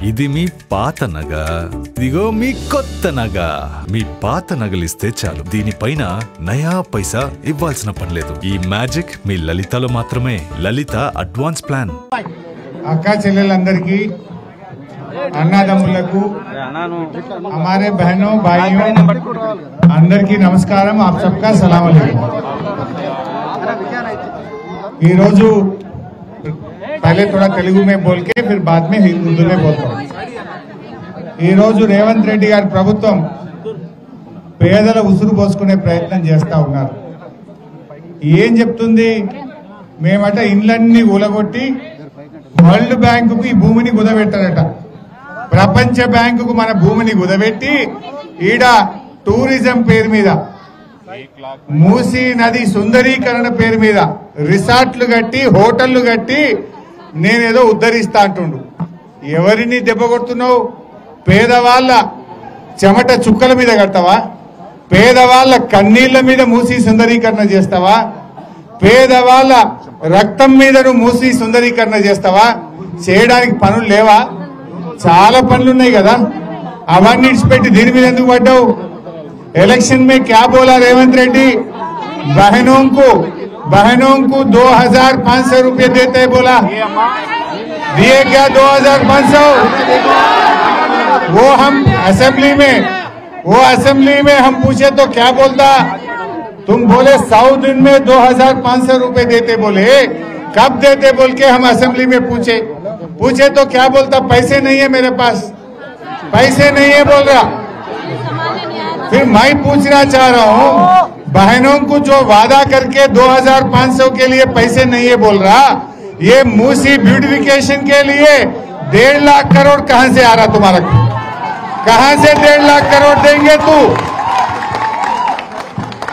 ఇది మీ పాత నగ, ఇదిగో మీ కొత్త నగ. మీ పాత నగలిస్తే చాలు, దీనిపైన నయా పైసా ఇవ్వాల్సిన పని లేదు. ఈ మ్యాజిక్ మీ లలితలో మాత్రమే. లలిత అడ్వాన్స్ ప్లాన్. అక్కా చెల్లెలందరికీ, అన్నదమ్ములకు, हमारे बहनों भाइयों అందరికీ నమస్కారం. आप सबका सलाम अलैकुम. ఈ రోజు पहले थोड़ा तेलुगु में बोल के फिर बाद में हिंदी में बोलता हूँ. ఈ రోజు రేవంత్ రెడ్డి గారి ప్రభుత్వం పేదల ఉసురు పోసుకునే ప్రయత్నం చేస్తా ఉన్నారు. ఏం చెప్తుంది? మేమట ఇండ్లన్నీ ఊలగొట్టి వరల్డ్ బ్యాంకుకు ఈ భూమిని కుదబెట్టారట. ప్రపంచ బ్యాంకుకు మన భూమిని కుదబెట్టి ఈడ టూరిజం పేరు మీద, మూసీ నది సుందరీకరణ పేరు మీద రిసార్ట్లు కట్టి హోటళ్లు కట్టి నేనేదో ఉద్ధరిస్తా అంటుండు. ఎవరిని దెబ్బ కొడుతున్నావు? పేదవాళ్ళ చెమట చుక్కల మీద కడతావా? పేదవాళ్ళ కన్నీళ్ల మీద మూసీ సుందరీకరణ చేస్తావా? పేదవాళ్ళ రక్తం మీద నువ్వు మూసీ సుందరీకరణ చేస్తావా? చేయడానికి పనులు లేవా? చాలా పనులున్నాయి కదా. అవన్నీ ఇచ్చిపెట్టి దీని మీద ఎందుకు పడ్డావు? इलेक्शन में क्या बोला रेवंत रेड्डी? बहनों को 2500 रुपये देते बोला. दिए क्या 2500? वो हम असेंबली में हम पूछे तो क्या बोलता? तुम बोले 100 दिन में 2500 रुपये देते बोले. कब देते बोल के हम असेंबली में पूछे तो क्या बोलता? पैसे नहीं है मेरे पास, पैसे नहीं है बोल रहा. फिर मैं पूछना चाह रहा हूँ, बहनों को जो वादा करके 2500 के लिए पैसे नहीं है बोल रहा, ये मूसी ब्यूटिफिकेशन के लिए 1.5 लाख करोड़ कहां से आ रहा तुम्हारा? कहां से 1.5 लाख करोड़ देंगे तू?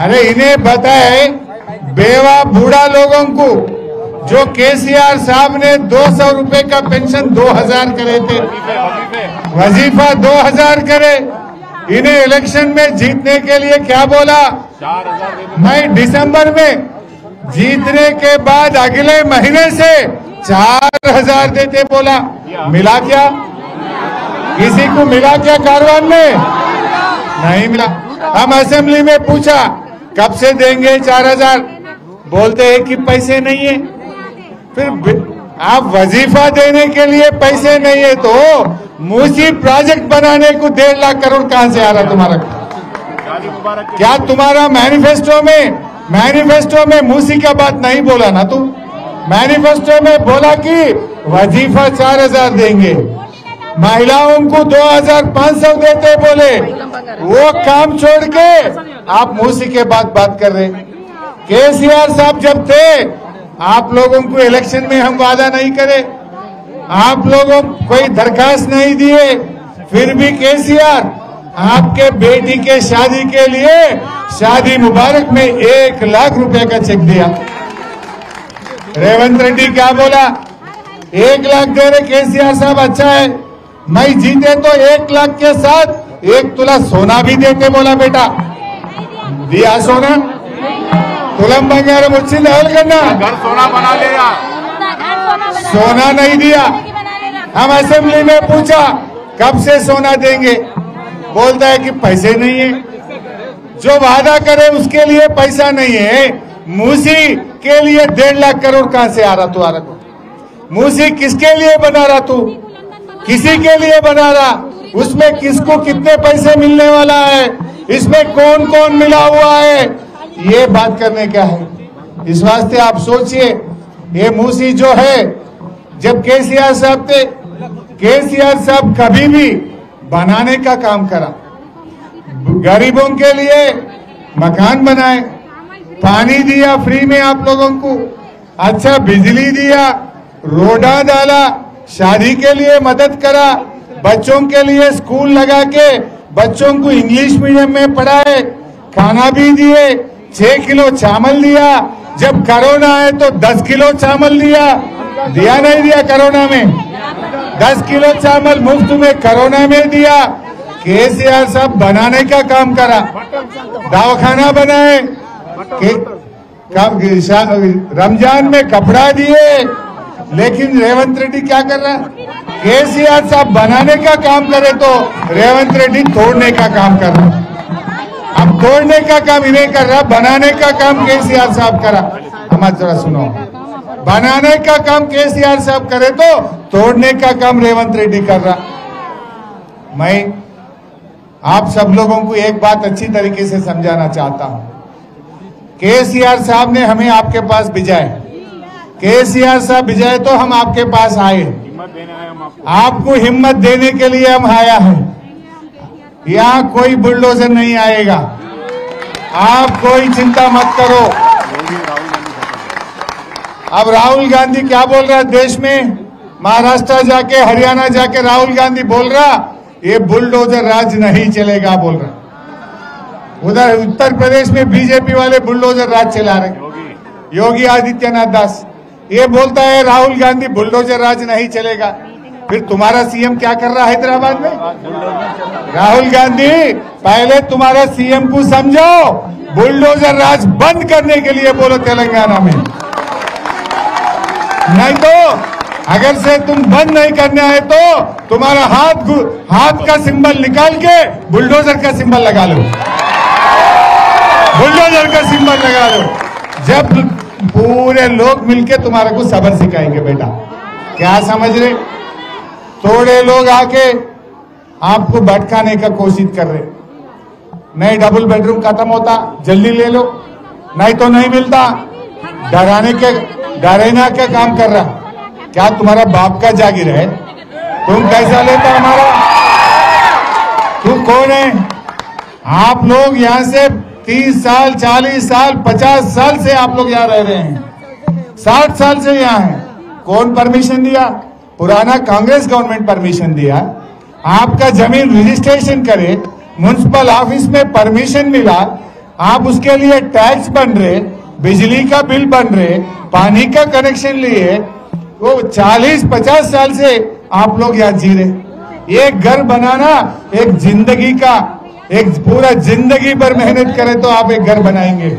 अरे इन्हें बताए, बेवा बूढ़ा लोगों को जो केसीआर साहब ने 200 रुपए का पेंशन 2000 करे थे, वजीफा 2000 करे. इन्हें इलेक्शन में जीतने के लिए क्या बोला? मैं दिसंबर में जीतने के बाद अगले महीने से 4000 देते बोला. मिला क्या? किसी को मिला क्या कारवान में? नहीं मिला. हम असेंबली में पूछा कब से देंगे 4000? बोलते हैं कि पैसे नहीं है. फिर आप वजीफा देने के लिए पैसे नहीं है तो मूसी प्रोजेक्ट बनाने को 1.5 लाख करोड़ कहां से आ रहा तुम्हारा? क्या तुम्हारा मैनिफेस्टो में मूसी का बात नहीं बोला ना? तुम मैनिफेस्टो में बोला कि वजीफा 4000 देंगे, महिलाओं को 2500 देते बोले. वो काम छोड़ के आप मूसी के बात कर रहे. केसीआर साहब जब थे, आप लोगों को इलेक्शन में हम वादा नहीं करे, आप लोगों कोई दरखास्त नहीं दिए, फिर भी केसीआर आपके बेटी के शादी के लिए शादी मुबारक में 1 लाख रुपए का चेक दिया. रेवंत रेड्डी क्या बोला? 1 लाख दे रहे केसीआर साहब, अच्छा है. मैं जीते तो 1 लाख के साथ 1 तुला सोना भी देते बोला. बेटा दिया सोना? तुलम बंगारम వచ్చింది ఎవరు కన్నా? सोना बना लिया, सोना नहीं दिया. हम असेंबली में पूछा कब से सोना देंगे? बोलता है कि पैसे नहीं है. जो वादा करे उसके लिए पैसा नहीं है. मूसी के लिए 1.5 लाख करोड़ कहां से आ रहा? तू आ रहा? मूसी किसके लिए बना रहा? तू किसी के लिए बना रहा? उसमें किसको कितने पैसे मिलने वाला है? इसमें कौन कौन मिला हुआ है? ये बात करने का है. इस वास्ते आप सोचिए, ये मूसी जो है, जब केसीआर साहब थे, केसीआर साहब कभी भी बनाने का काम करा. गरीबों के लिए मकान बनाए, पानी दिया फ्री में आप लोगों को, अच्छा बिजली दिया, रोडा डाला, शादी के लिए मदद करा, बच्चों के लिए स्कूल लगा के बच्चों को इंग्लिश मीडियम में पढ़ाए, खाना भी दिए, 6 किलो चावल दिया. जब कोरोना आए तो 10 किलो चावल दिया नहीं दिया? कोरोना में 10 किलो चावल मुफ्त में कोरोना में दिया. केसीआर साहब बनाने का काम करा, दवाखाना बनाए, रमजान में कपड़ा दिए, लेकिन रेवंत रेड्डी क्या कर रहा है? केसीआर साहब बनाने का काम करे तो रेवंत रेड्डी तोड़ने का काम कर रहा है। अब तोड़ने का काम इन्हें कर रहा, बनाने का काम केसीआर साहब करा। हमारा जरा सुनो, बनाने का काम केसीआर साहब करे तो तोड़ने का काम रेवंत रेड्डी कर रहा। मैं आप सब लोगों को एक बात अच्छी तरीके से समझाना चाहता हूं। केसीआर साहब ने हमें आपके पास भिजाए, केसीआर साहब भिजाए तो हम आपके पास आए, आपको हिम्मत देने के लिए हम आया है। यहां कोई बुलडोजर नहीं आएगा, आप कोई चिंता मत करो। अब राहुल गांधी क्या बोल रहा है देश में? महाराष्ट्र जाके, हरियाणा जाके राहुल गांधी बोल रहा ये बुलडोजर राज नहीं चलेगा बोल रहा। उधर उत्तर प्रदेश में बीजेपी वाले बुलडोजर राज चला रहे, योगी आदित्यनाथ दास ये बोलता है राहुल गांधी बुलडोजर राज नहीं चलेगा। फिर तुम्हारा सीएम क्या कर रहा है हैदराबाद में? राहुल गांधी पहले तुम्हारा सीएम को समझाओ, बुलडोजर राज बंद करने के लिए बोलो तेलंगाना में। नहीं तो अगर से तुम बंद नहीं करने आए तो तुम्हारा हाथ का सिंबल निकाल के बुलडोजर का सिंबल लगा लो, बुलडोजर का सिंबल लगा लो। जब पूरे लोग मिलके तुम्हारे को सबक सिखाएंगे बेटा। क्या समझ रहे? थोड़े लोग आके आपको भटकाने का कोशिश कर रहे, नहीं डबल बेडरूम खत्म होता जल्दी ले लो, नहीं तो नहीं मिलता, डराने का काम कर रहा। क्या तुम्हारा बाप का जागीर है? तुम कैसा लेता हमारा? तू कौन है? आप लोग यहां से 30 साल 40 साल 50 साल से आप लोग यहाँ रह रहे हैं, 60 साल से यहाँ हैं। कौन परमिशन दिया? पुराना कांग्रेस गवर्नमेंट परमिशन दिया। आपका जमीन रजिस्ट्रेशन करे, म्युनिसिपल ऑफिस में परमिशन मिला, आप उसके लिए टैक्स बन रहे, बिजली का बिल बन रहे, पानी का कनेक्शन लिए, वो 40-50 साल से आप लोग यहाँ जी रहे। एक घर बनाना एक जिंदगी का, एक पूरा जिंदगी भर मेहनत करें तो आप एक घर बनाएंगे।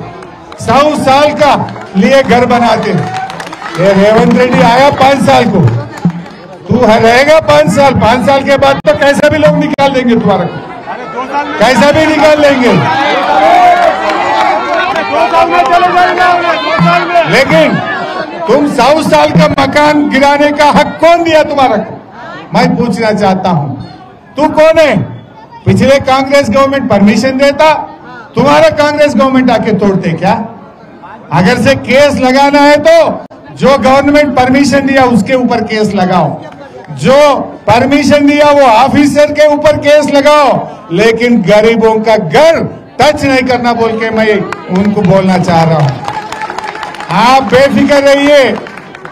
100 साल का लिए घर बनाते। ये रेवंत रेड्डी आया 5 साल को, तू रहेगा 5 साल, 5 साल के बाद तो कैसा भी लोग निकाल देंगे तुम्हारा, कैसा भी निकाल लेंगे। लेकिन तुम 100 साल का मकान गिराने का हक कौन दिया तुम्हारा? मैं पूछना चाहता हूं, तू कौन है? पिछले कांग्रेस गवर्नमेंट परमिशन देता, तुम्हारा कांग्रेस गवर्नमेंट आके तोड़ते क्या? अगर से केस लगाना है तो जो गवर्नमेंट परमिशन दिया उसके ऊपर केस लगाओ, जो परमिशन दिया वो ऑफिसर के ऊपर केस लगाओ, लेकिन गरीबों का घर टच नहीं करना बोल के मैं उनको बोलना चाह रहा हूं। आप बेफिक्र रहिए,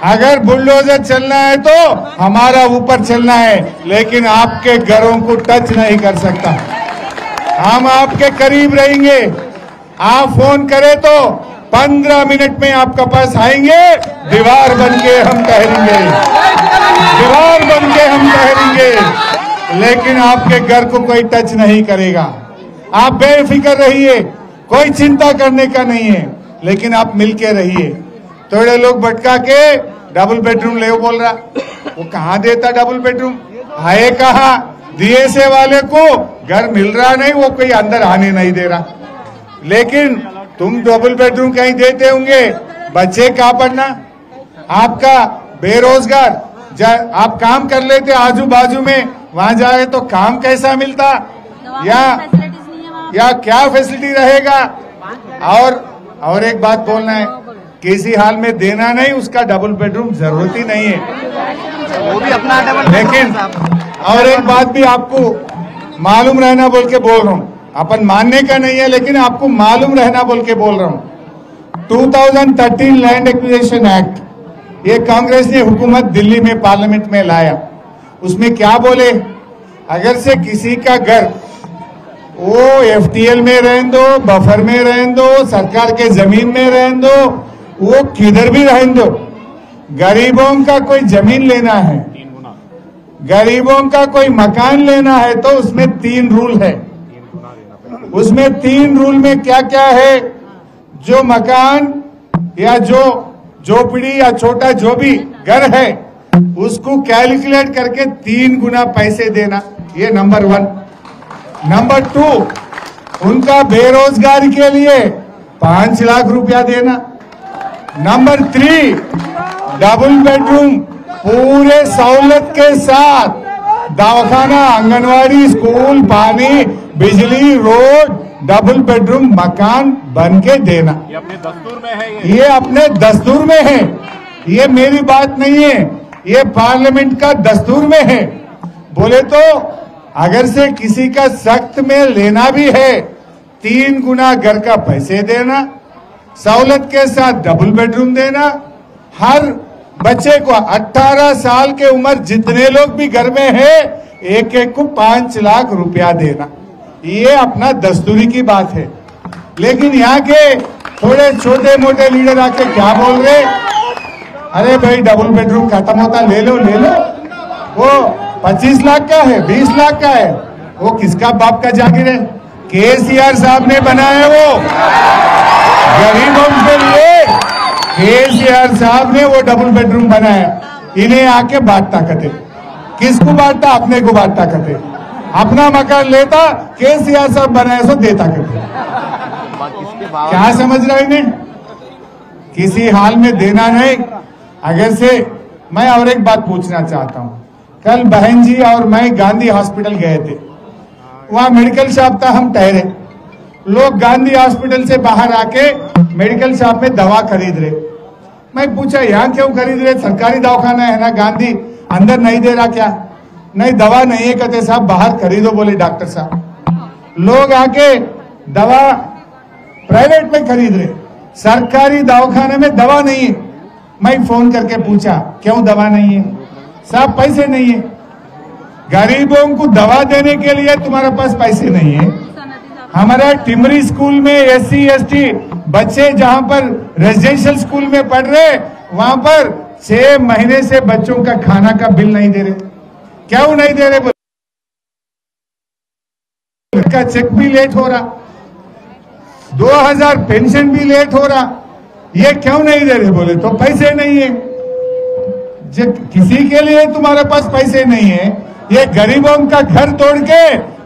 अगर बुलडोजर चलना है तो हमारा ऊपर चलना है, लेकिन आपके घरों को टच नहीं कर सकता। हम आपके करीब रहेंगे। आप फोन करें तो 15 मिनट में आपका पास आएंगे, दीवार बन के हम ठहरेंगे, दीवार बन के हम ठहरेंगे, लेकिन आपके घर को कोई टच नहीं करेगा। आप बेफिक्र रहिए, कोई चिंता करने का नहीं है, लेकिन आप मिलके रहिए। थोड़े लोग भटका के डबल बेडरूम ले बोल रहा, वो कहाँ देता डबल बेडरूम? है कहा? दिए से वाले को घर मिल रहा नहीं, वो कोई अंदर आने नहीं दे रहा। लेकिन तुम डबल बेडरूम कहीं देते होंगे, बच्चे कहाँ पढ़ना? आपका बेरोजगार, आप काम कर लेते आजू बाजू में, वहां जाए तो काम कैसा मिलता? या क्या फैसिलिटी रहेगा? और एक बात बोलना है, किसी हाल में देना नहीं, उसका डबल बेडरूम जरूरत ही नहीं है, वो भी अपना डबल। लेकिन और एक बात भी आपको मालूम रहना बोल के बोल रहा हूँ, अपन मानने का नहीं है, लेकिन आपको मालूम रहना बोल के बोल रहा हूँ। 2013 लैंड एक्विजिशन एक्ट, ये कांग्रेस ने हुकूमत दिल्ली में पार्लियामेंट में लाया। उसमें क्या बोले? अगर से किसी का घर वो एफटीएल में रहने दो, बफर में रहने दो, सरकार के जमीन में रहने दो, वो किधर भी रहने दो, गरीबों का कोई जमीन लेना है, गरीबों का कोई मकान लेना है तो उसमें 3 रूल है। उसमें 3 रूल में क्या क्या है? जो मकान या झोपड़ी या छोटा जो भी घर है उसको कैलकुलेट करके 3 गुना पैसे देना, ये नंबर 1। नंबर 2, उनका बेरोजगारी के लिए 5 लाख रुपया देना। नंबर 3, डबल बेडरूम पूरे सहूलत के साथ, दवाखाना, आंगनवाड़ी, स्कूल, पानी, बिजली, रोड, डबल बेडरूम मकान बन के देना। ये अपने दस्तूर में है। ये अपने दस्तूर में है, ये मेरी बात नहीं है, ये पार्लियामेंट का दस्तूर में है। बोले तो अगर से किसी का सख्त में लेना भी है 3 गुना घर का पैसे देना, सहूलत के साथ डबल बेडरूम देना, हर बच्चे को 18 साल के उम्र जितने लोग भी घर में है एक एक को 5 लाख रुपया देना, ये अपना दस्तूरी की बात है। लेकिन यहाँ के थोड़े छोटे मोटे लीडर आके क्या बोल रहे, अरे भाई डबल बेडरूम खत्म होता, ले लो ले लो, वो 25 लाख का है, 20 लाख का है, वो किसका बाप का जागीर है? केसीआर साहब ने बनाया, वो गरीबों के लिए केसीआर साहब ने वो डबल बेडरूम बनाया। इन्हें आके बांटता कहते, किसको बांटता? अपने को बांटता कहते, अपना मकान लेता, केसीआर साहब बनाया सो देता कहते। क्या समझ रहे इन्हें? किसी हाल में देना नहीं। अगर से मैं और एक बात पूछना चाहता हूं, कल बहन जी और मैं गांधी हॉस्पिटल गए थे, वहां मेडिकल शॉप था, हम ठहरे, लोग गांधी हॉस्पिटल से बाहर आके मेडिकल शॉप में दवा खरीद रहे। मैं पूछा यहाँ क्यों खरीद रहे, सरकारी दवाखाना है ना, गांधी अंदर नहीं दे रहा क्या? नहीं दवा नहीं है कहते साहब, बाहर खरीदो बोले डॉक्टर साहब। लोग आके दवा प्राइवेट में खरीद रहे, सरकारी दवाखाने में दवा नहीं है। मैं फोन करके पूछा क्यों दवा नहीं है? साहब पैसे नहीं है। गरीबों को दवा देने के लिए तुम्हारे पास पैसे नहीं है। हमारा टिमरी स्कूल में SC ST बच्चे जहां पर रेजिडेंशियल स्कूल में पढ़ रहे, वहां पर 6 महीने से बच्चों का खाना का बिल नहीं दे रहे। क्यों नहीं दे रहे? का चेक भी लेट हो रहा, 2000 पेंशन भी लेट हो रहा, ये क्यों नहीं दे रहे? बोले तो पैसे नहीं है। जब किसी के लिए तुम्हारे पास पैसे नहीं है, ये गरीबों का घर तोड़ के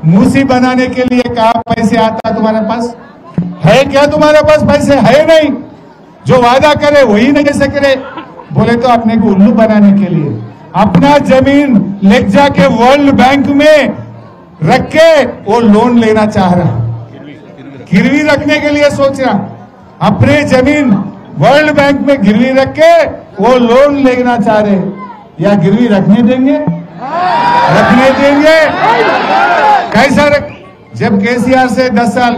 मूसी बनाने के लिए कहा पैसे आता तुम्हारे पास है क्या? तुम्हारे पास पैसे है नहीं, जो वादा करे वही नहीं जैसे करे। बोले तो अपने को उल्लू बनाने के लिए अपना जमीन ले जाके वर्ल्ड बैंक में रख के वो लोन लेना चाह रहा, गिरवी रखने के लिए सोच रहा, अपने जमीन वर्ल्ड बैंक में गिरवी रख के वो लोन लेना चाह रहे। या गिरवी रखने देंगे? रखने देंगे? कैसा रख? जब केसीआर से 10 साल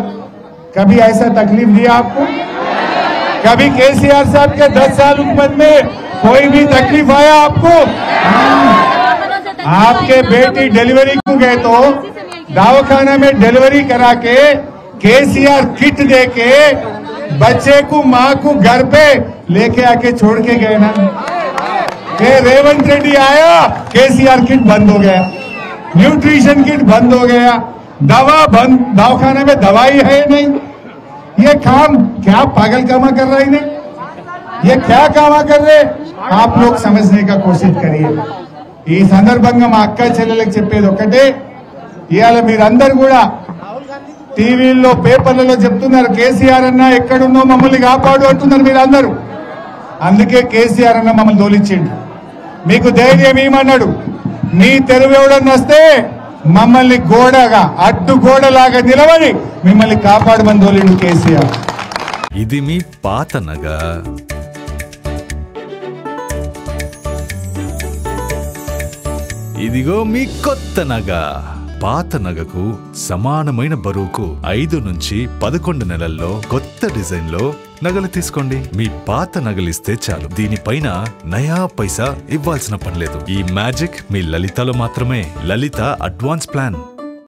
कभी ऐसा तकलीफ दिया आपको? कभी केसीआर साहब के 10 साल हुकूमत में कोई भी तकलीफ आया आपको? आपके बेटी डिलीवरी को गए तो दवाखाना में डिलीवरी करा के केसीआर किट दे के बच्चे को, माँ को घर पे लेके आके छोड़ के गए ना। के रेवंत रेड्डी आया, केसीआर किट बंद हो गया, न्यूट्रिशन किट बंद हो गया, दवा बंद, दवाखाने में दवाई है नहीं। ये काम क्या पागल कामा कर रहा है इन्हें? ये क्या कामा कर रहे? आप लोग समझने का कोशिश करिए। ఈ సందర్భంగా మా అక్క చెల్లెలకు చెప్పేది ఒకటే, ఇవాళ మీరందరూ కూడా టీవీల్లో పేపర్లలో చెప్తున్నారు కేసీఆర్ అన్న ఎక్కడున్నో మమ్మల్ని కాపాడు అంటున్నారు మీరందరూ. అందుకే కేసీఆర్ అన్న మమ్మల్ని దోలిచ్చిండు. మీకు ధైర్యం ఏమన్నాడు, నీ తెరువెవడన్నా వస్తే మమ్మల్ని గోడగా అడ్డు గోడలాగా నిలబడి మిమ్మల్ని కాపాడమని దోలిండు కేసీఆర్. ఇది మీ పాత నగ. ఇదిగో మీ కొత్త నగ. పాత నగకు సమానమైన బరువుకు 5 నుంచి 11 నెలల్లో కొత్త డిజైన్ లో నగలు తీసుకోండి. మీ పాత నగలిస్తే చాలు, దీనిపైన నయా పైసా ఇవ్వాల్సిన పనిలేదు. ఈ మ్యాజిక్ మీ లలితలో మాత్రమే. లలిత అడ్వాన్స్ ప్లాన్.